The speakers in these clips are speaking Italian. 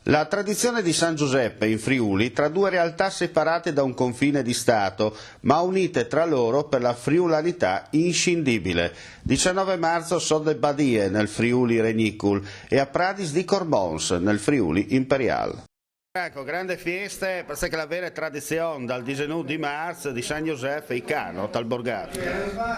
La tradizione di San Giuseppe in Friuli tra due realtà separate da un confine di Stato, ma unite tra loro per la friularità inscindibile. 19 marzo Sode Badie nel Friuli Renicul e a Pradis di Cormons nel Friuli Imperial. Ecco, grande festa, perché la vera tradizione dal 19 di marzo di San Giuseppe e Cano, tal Borgato.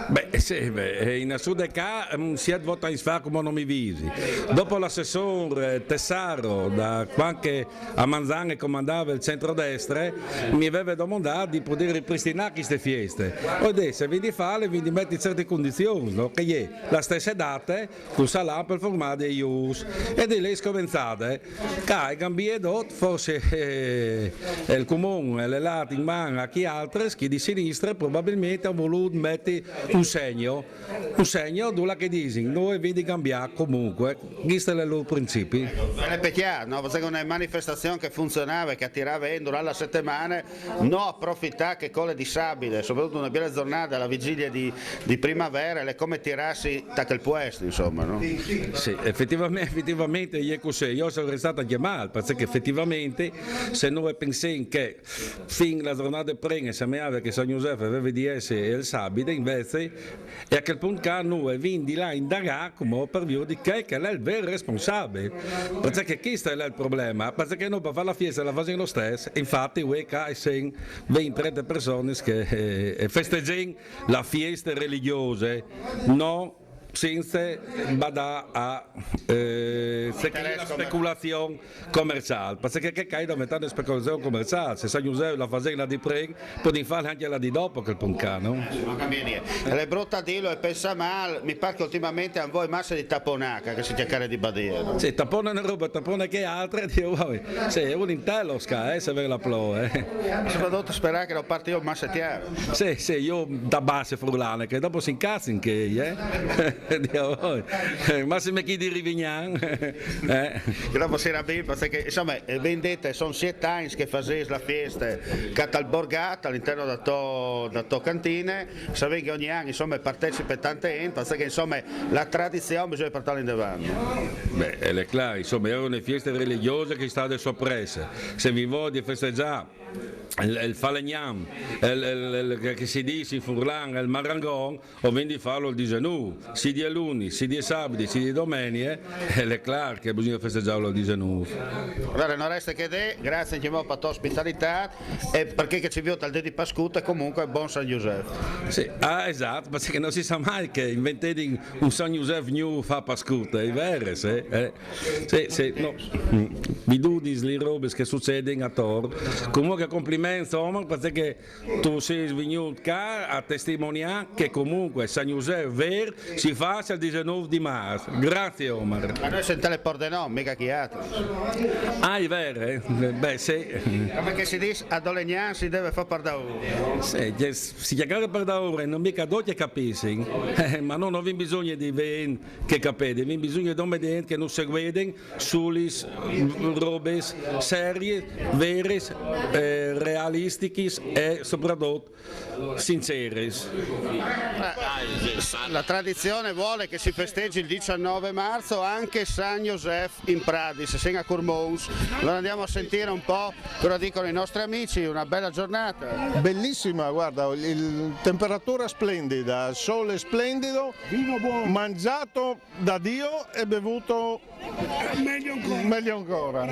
Beh, sì, in Sud qua si è votato in sfà come non mi visi. Dopo l'assessore Tessaro, da quando a Manzane comandava il centrodestra, mi aveva domandato di poter ripristinare queste feste. Adesso vi di fare, vi di mettere certe condizioni, no? Che è la stessa data, con salame per formare i ius. Ed è lei scomenzata, che hai cambiato, forse il comune, le lati in mano a chi altri, chi di sinistra probabilmente ha voluto mettere un segno dove che dicono, noi vedi cambiare comunque, questi sono i loro principi. È chiaro, no? Perché una manifestazione che funzionava e che attirava durante la settimana, non approfittare che con le disabili, soprattutto una bella giornata, alla vigilia di primavera, è come tirarsi da quel puesto, insomma. No? Sì, effettivamente è così, io sono restato anche male, perché effettivamente se noi pensiamo che fin la giornata prima sembrava che San Giuseppe aveva di essere il sabato, invece è a quel punto che noi veniamo di là indagare come per via di che è il vero responsabile, perché questo è il problema, perché noi per fare la festa la facciamo lo stesso, infatti noi sono 20-30 persone che festeggiano la festa religiosa, no senza badare a la speculazione commerciale, perché che hai da mettere speculazione commerciale, se San Giuseppe la faceva di prima, puoi fare anche la di dopo quel poncano. Non cambia niente. È brutta a dirlo e pensa male, mi pare che ultimamente a voi massa di taponaca che si cercare di badire. No? Sì, tapona è una roba, tapona che altre, Dio vuoi. Sì, è un intello se avere la plo. Soprattutto sperare che lo parte io massa chiaro. Sì, io da base frulane, che dopo si incazzano che ma se mi chiedi di Rivignan che dopo si era bene perché insomma vendete sono 7 anni che fate la festa al Borgato all'interno da to cantine, sapete che ogni anno insomma partecipa tante gente perché insomma la tradizione bisogna portarla in avanti. Beh, è chiaro, insomma erano le feste religiose che state soppresse, se vi voglio festeggiare il falegnam, che si dice in Furlan, il marangon, o vendi farlo il 19, si dia luni, si dia sabati, si dia domeniche, è chiaro che bisogna festeggiarlo il 19. Allora non resta che te, grazie anche per la tua ospitalità e perché che ci viota il di Pascuta e comunque buon San Giuseppe. Sì, esatto, perché non si sa mai che inventare un San Giuseppe new fa Pascuta, è vero, sì, sì, no. Vi dudi le robe che succedono a Tor, comunque complimenti insomma perché tu sei venuto qua a testimoniare che comunque San Giuseppe ver si fa il 19 di marzo. Grazie Omar. Ma noi siamo le Pordenone, mica chi altro. Ah, è vero? Beh, sì. Come che si dice, a Dolegnan si deve fare per da ora. Sì, si chiama per da ora, non mica dotti capisci, ma non abbiamo bisogno di vedere che capite, abbiamo bisogno di vedere che non seguono sulle robe serie, vere, realistiche e soprattutto sincere. La tradizione vuole che si festeggi il 19 marzo anche San Giuseppe in Pradis, siamo a Cormons. Allora andiamo a sentire un po' cosa dicono i nostri amici, una bella giornata. Bellissima, guarda, temperatura splendida, sole splendido, vino buono, mangiato da Dio e bevuto meglio ancora.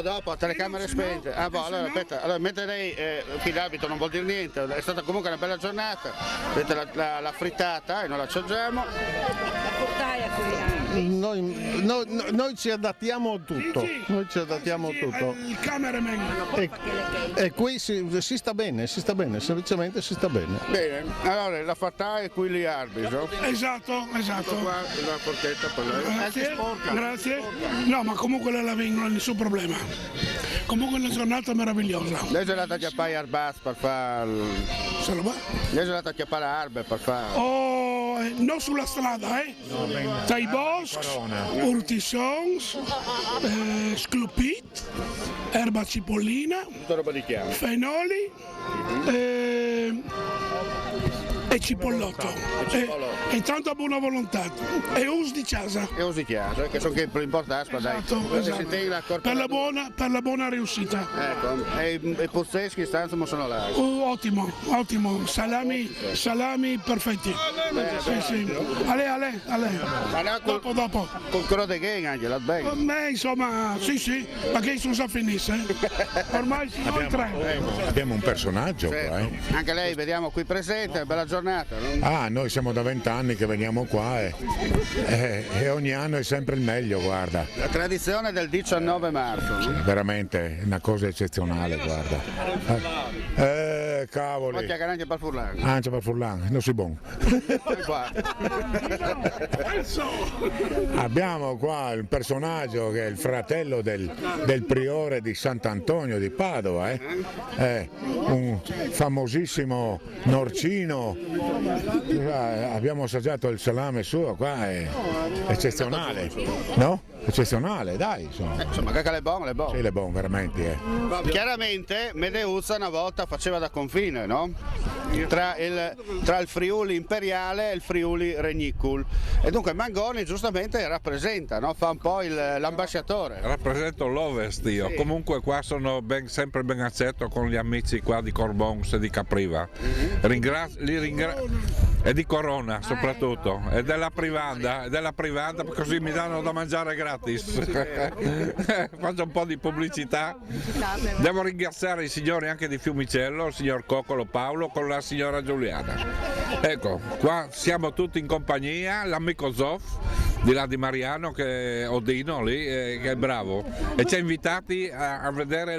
Dopo, telecamere spente. Allora, aspetta, allora, mentre lei, qui l'abito non vuol dire niente, è stata comunque una bella giornata, vedete la frittata e noi la assaggiamo. Noi ci adattiamo a tutto, noi ci adattiamo a tutto. E qui si sta bene, semplicemente si sta bene. Bene, allora la fatta è qui gli arbitri, no? Esatto. Qua la forchetta per lei. Grazie. No, ma comunque la vengono, nessun problema. Comunque è una giornata meravigliosa. Lei è andata a chiappare arbaz per fare. Lei è andata a chiappare arbe per fare. Oh, non sulla strada, No, Dai boschi, urtissons, sclupit, erba cipollina, tutta roba di chiaro. fenoli, e cipollotto. E tanta buona volontà. E us di casa. E usi chiaro, che sono che più importante, Esatto, esatto. Per la buona riuscita. Ecco, e i puzzeschi stanno sono là. Ottimo, ottimo. Salami perfetti. Sì. Ale. Dopo. Con quello di gang anche, la bene. Con me insomma, sì, ma che non si finisce. Ormai siamo in tre. Abbiamo un personaggio qua, Certo. Anche lei vediamo qui presente, bella giornata. No? Noi siamo da 20 anni che veniamo qua e ogni anno è sempre il meglio, guarda. La tradizione del 19 marzo. No? Veramente una cosa eccezionale, guarda. Cavoli. Occhia garantia per Furlan. Anche per Furlan, non si buon. Abbiamo qua il personaggio che è il fratello del priore di Sant'Antonio di Padova, un famosissimo norcino. Abbiamo assaggiato il salame suo qua, è eccezionale, no? Eccezionale, dai, Insomma, che le buone. Sì, le buone, veramente. Chiaramente Medeuzza una volta faceva da confine, no? Tra il Friuli imperiale e il Friuli Regnicul. E dunque Mangoni giustamente rappresenta, no? Fa un po' l'ambasciatore. Rappresento l'Ovest io, Sì. Comunque qua sono sempre ben accetto con gli amici qua di Corbons e di Capriva. E di Corona soprattutto, e della privanda, così mi danno da mangiare gratis. Faccio un po' di pubblicità. Devo ringraziare i signori anche di Fiumicello, il signor Coccolo Paolo con la signora Giuliana. Ecco, qua siamo tutti in compagnia, l'amico Zoff di là di Mariano, che Odino lì, che è bravo, e ci ha invitati a vedere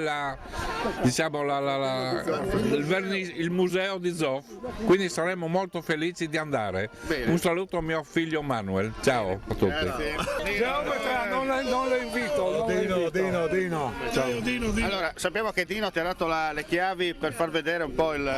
il museo di Zoff, quindi saremo molto felici di andare. Bene. Un saluto a mio figlio Manuel, ciao a tutti. Non lo invito. Dino. Dino. Allora, sappiamo che Dino ti ha dato le chiavi per far vedere un po' il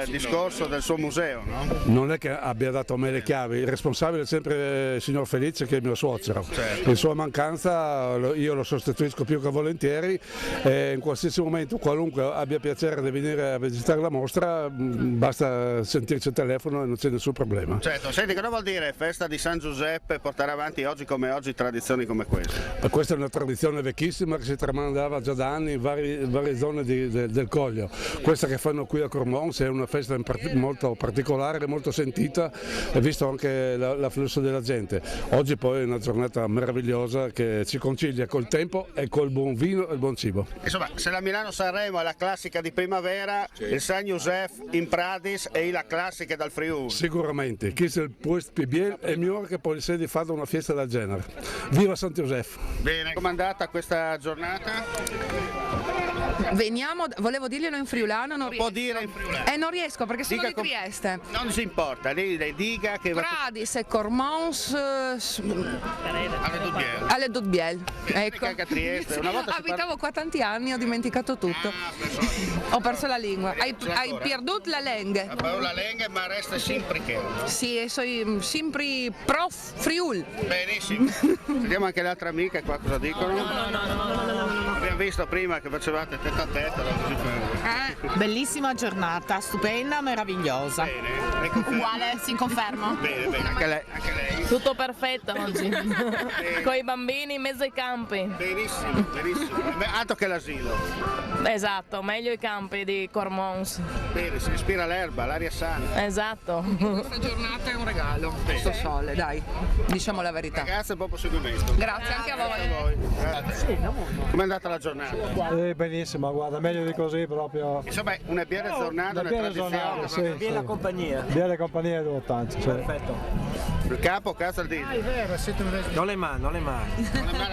discorso del suo museo, no? Non è che abbia dato a me le chiavi, il responsabile è sempre il signor Felice, che è il mio suocero. In sua mancanza io lo sostituisco più che volentieri, e in qualsiasi momento, qualunque abbia piacere di venire a visitare la mostra, basta sentirci il telefono e non c'è nessun problema. Certo, senti, cosa vuol dire festa di San Giuseppe, portare avanti oggi come oggi tradizioni come queste? Questa è una tradizione vecchissima che si tramandava già da anni in varie zone del Coglio. Questa che fanno qui a Cormons è una festa molto particolare, molto sentita, e visto anche l'afflusso della gente. Oggi poi è una giornata meravigliosa che ci concilia col tempo e col buon vino e il buon cibo. Insomma, se la Milano-Sanremo è la classica di primavera, il San Giuseppe in Pradis è la classica dal Friuli. Sicuramente, chi se il puest più bien è migliore che poi si fare una festa del genere. Viva San Giuseppe! Bene, com'è andata questa giornata? Veniamo, volevo dirglielo in friulano, non riesco. Può dire in friulano. Non riesco perché sono Dica di Trieste. Non si importa, lei dica che va Pradis e Cormons alle Dubbiel. alle Dutbiel. Ecco. Anche a Trieste. Una volta si Abitavo qua tanti anni, ho dimenticato tutto. Ho perso la lingua. Hai perduto la lingua? La lingua ma resta sempre che. Sì, sono sempre prof Friul. Benissimo. Vediamo anche le altre amiche qua cosa dicono. Abbiamo visto prima che facevate testa a testa. Bellissima giornata, stupenda, meravigliosa. Bene. Uguale, si conferma. Bene, anche lei. Tutto perfetto oggi, con i bambini in mezzo ai campi. Benissimo. Altro che l'asilo. Esatto, meglio i campi di Cormons. Bene, si respira l'erba, l'aria sana. Esatto. Questa giornata è un regalo. Questo sole, dai, diciamo la verità. Grazie e buon proseguimento. Grazie anche a voi. Grazie. Com'è andata la giornata? Benissimo, guarda, meglio di così proprio. Insomma, una biera giornata, una Bella tradizione. giornata, sì, Bella compagnia. Bella compagnia devo tanto, sì. Perfetto. Il capo, cazzo al dito. Non le mani. Non è male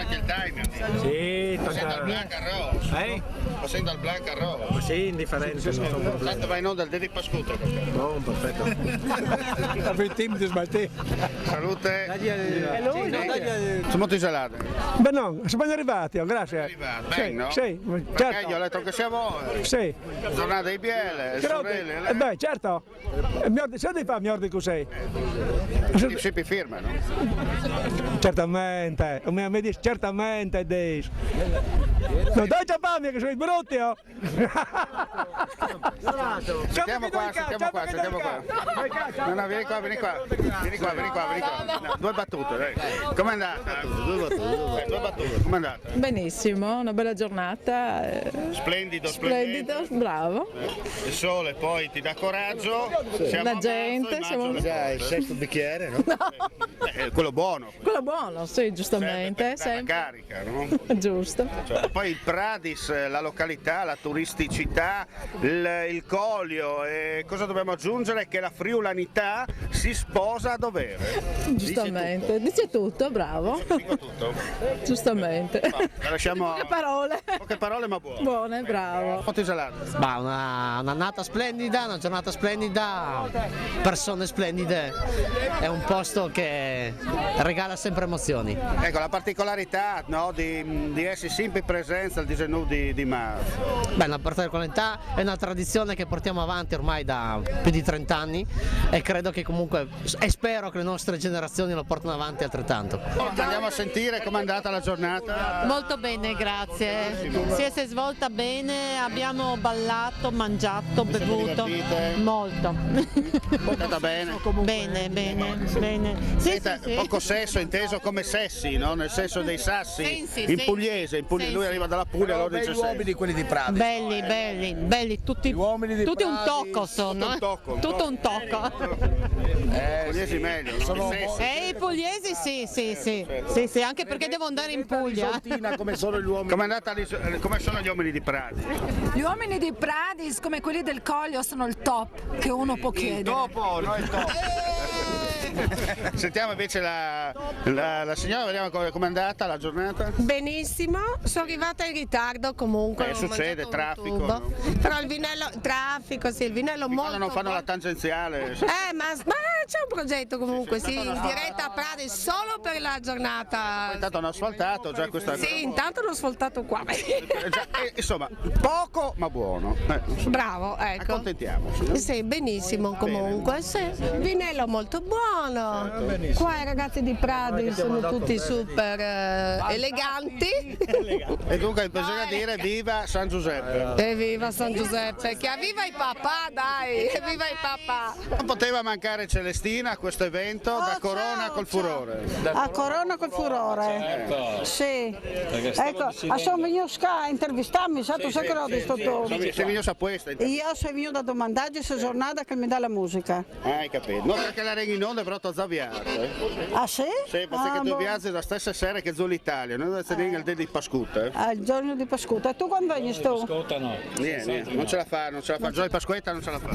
anche il timer. Sì, Passando al Blanca Rose. Passando al Blanca Rose. Sì, indifferente, non sono problemi. Tanto vai in onda al Dedi Pascuto. No, perfetto. Per team di smaltire. Salute. È lui, Sono molto gelate. Beh no, siamo arrivati, grazie. Bene, no? Sì, Perché certo. io ho detto che siamo Sì. giornata di Biele, sorelle. Beh, certo. Se devi fare migliore di così. Si firmano. Certamente, mi dice certamente, Dave. Non dai ciampami che sono i brutti, oh! Sentiamo qua. No, vieni qua. No, 2 battute, dai. Com'è andata? 2 battute. Com'è andata? Benissimo, una bella giornata. Splendido. Bravo. Il sole poi ti dà coraggio. La gente, siamo... Già il sesto bicchiere, no? Quello buono. Quello buono, sì, giustamente. La carica, no? Giusto. Poi il Pradis, la località, la turisticità, il Collio, e cosa dobbiamo aggiungere? Che la friulanità si sposa a dovere. Giustamente, dice tutto, bravo. Dico tutto. Giustamente. Lasciamo Poche parole ma buone. Buone, bravo. Quanto gelato? Un'annata splendida, una giornata splendida, persone splendide, è un posto che regala sempre emozioni. Ecco, la particolarità, no, di essere sempre in presenza al disegno di Mars. Beh, la particolarità è una tradizione che portiamo avanti ormai da più di 30 anni e credo che comunque, e spero che le nostre generazioni lo portino avanti altrettanto. Andiamo a sentire com'è andata la giornata. Molto bene, grazie. Si è svolta bene, abbiamo ballato, mangiato, bevuto. Molto. È andata bene? Bene. Sì. Poco sesso inteso come sessi, no? Nel senso dei sassi. In pugliese, lui arriva dalla Puglia, allora dice uomini quelli di Pradi. Belli, tutti un tocco sono. Tutto un tocco. Pugliesi meglio, no? I pugliesi sì, anche perché devo andare in Puglia. Come sono gli uomini? Come sono gli uomini di Pradi? Gli uomini di Pradi, come quelli del Collio, sono il top che uno può chiedere. Il topo, no il top. Sentiamo invece la signora, vediamo com'è andata la giornata. Benissimo, sono arrivata in ritardo comunque. Succede, traffico. No? Però il vinello molto. Quando non fanno la tangenziale. Ma c'è un progetto comunque, sì, in diretta a Pradi solo per la giornata. Intanto hanno asfaltato già questa. Sì, intanto l'ho asfaltato qua. Insomma, poco ma buono. Bravo, ecco. Accontentiamoci. No? Sì, benissimo comunque. Sì. Vinello molto buono. Qua i ragazzi di Pradi sono tutti super eleganti. E dunque bisogna dire viva San Giuseppe. E viva San Giuseppe, che viva i papà, dai, viva i papà. Non poteva mancare Celestina a questo evento, da Corona col furore. A Corona col furore. Sì. Ecco, sono venuto a intervistarmi, tu sai che l'ho visto tu. Sei venuto a questa? Io sono venuto a domandare questa giornata che mi dà la musica. Hai capito. Non perché la regni in onda, però ti ho avviato. Ah sì? Sì, perché tu viaggi la stessa sera che Zul Italia, noi dobbiamo il giorno di Pasquetta. Il giorno di Pasquetta. E tu quando vieni tu? Pasquetta no. Niente, non ce la fa. Il giorno di Pasquetta non ce la fa.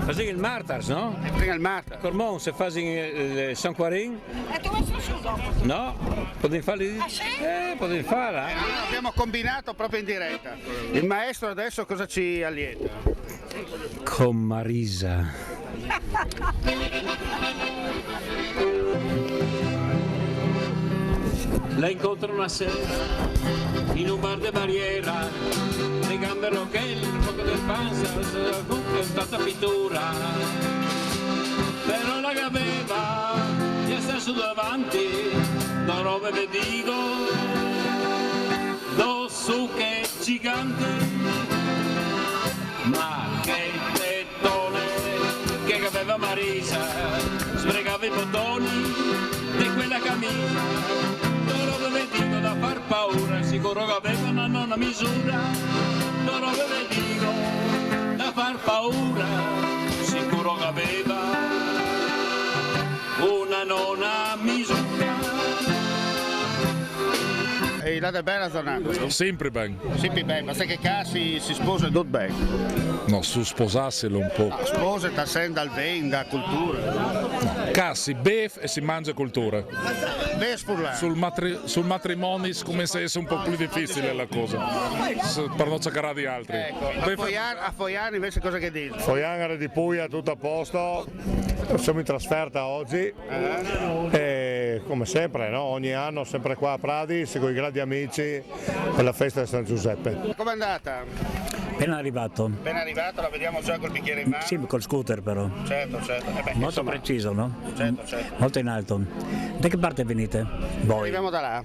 Fazem il Martars, no? Prima il Martars. Cormon, se fazem San Quarin? E tu vai su? No? Potete farli? Potete farla. Abbiamo combinato proprio in diretta. Il maestro adesso cosa ci allieta? Con Marisa. La incontro una sera in un bar de Barriera, le gambe rochelle, il fuoco del panza, è stata pittura, però la che aveva gli sta su davanti, da robe ve dico, do su che gigante, ma che tettone che aveva Marisa, sbregava i bottoni di quella camicia. Dico da far paura, sicuro che aveva una nonna misura, loro ve dico da far paura, sicuro che aveva una nonna misura. E la bella giornata? Sempre bene. Sempre bene, ma sai che casi si sposa tutto bene? No, su sposarselo un po'. Sposa, ti senda al bene, da cultura. No, casi, bef e si mangia cultura. Sul matrimonio come se fosse un po' più difficile la cosa, per non cercare di altri. Ecco, a Foiano invece cosa che dici? Foiano di Puglia, tutto a posto, siamo in trasferta oggi e come sempre, no? Ogni anno sempre qua a Pradi, con i grandi amici per la festa di San Giuseppe. Com'è andata? Appena arrivato. Appena arrivato, la vediamo già col bicchiere in mano. Sì, col scooter però. Certo. Molto preciso, no? Certo. Molto in alto. Da che parte venite? Voi? Arriviamo da là.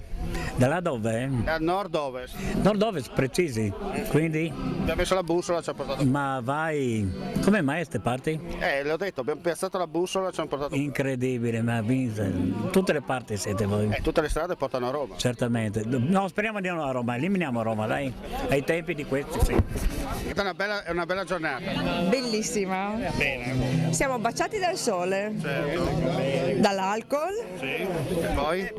Da là dove? Da nord-ovest. Nord-ovest, precisi. Quindi? Abbiamo messo la bussola, ci ha portato. Ma vai. Come mai a queste parti? Le ho detto, abbiamo piazzato la bussola, ci hanno portato. Incredibile, ma tutte le parti siete voi. Tutte le strade portano a Roma. Certamente. No, speriamo di non a Roma, eliminiamo Roma, dai. Ai tempi di questi, sì. È una bella giornata. Bellissima. Bene. Siamo baciati dal sole. Certo. Dall'alcol. Sì. E poi?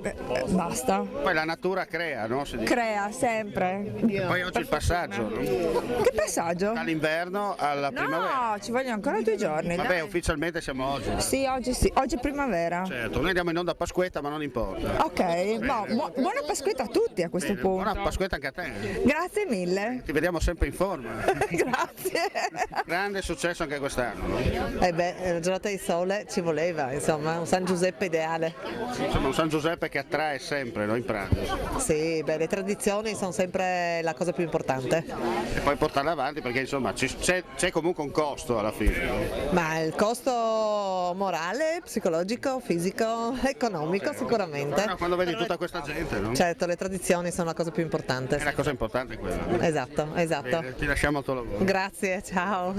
Basta. Poi la natura crea, no? Si dice. Crea sempre. E poi oggi il passaggio, no? Che passaggio? Dall'inverno alla primavera. No, ci vogliono ancora 2 giorni. Vabbè, dai. ufficialmente siamo oggi. Sì, oggi è primavera. Certo, noi andiamo in onda a Pasquetta, ma non importa. Ok, no, buona Pasquetta a tutti a questo punto. Buona Pasquetta anche a te. Grazie mille. Ti vediamo sempre in forma. Grazie. Grande successo anche quest'anno. No? Una giornata di sole ci voleva, insomma, un San Giuseppe ideale. Insomma, un San Giuseppe che attrae sempre, no, in Prati. Sì, le tradizioni sono sempre la cosa più importante. E poi portarle avanti perché insomma c'è comunque un costo alla fine. No? Ma il costo morale, psicologico, fisico, economico sicuramente. No, quando vedi tutta questa gente, no? Certo, le tradizioni sono la cosa più importante. È la cosa importante quella. No? Esatto. Bene, ti lasciamo al tuo lavoro. Grazie, ciao.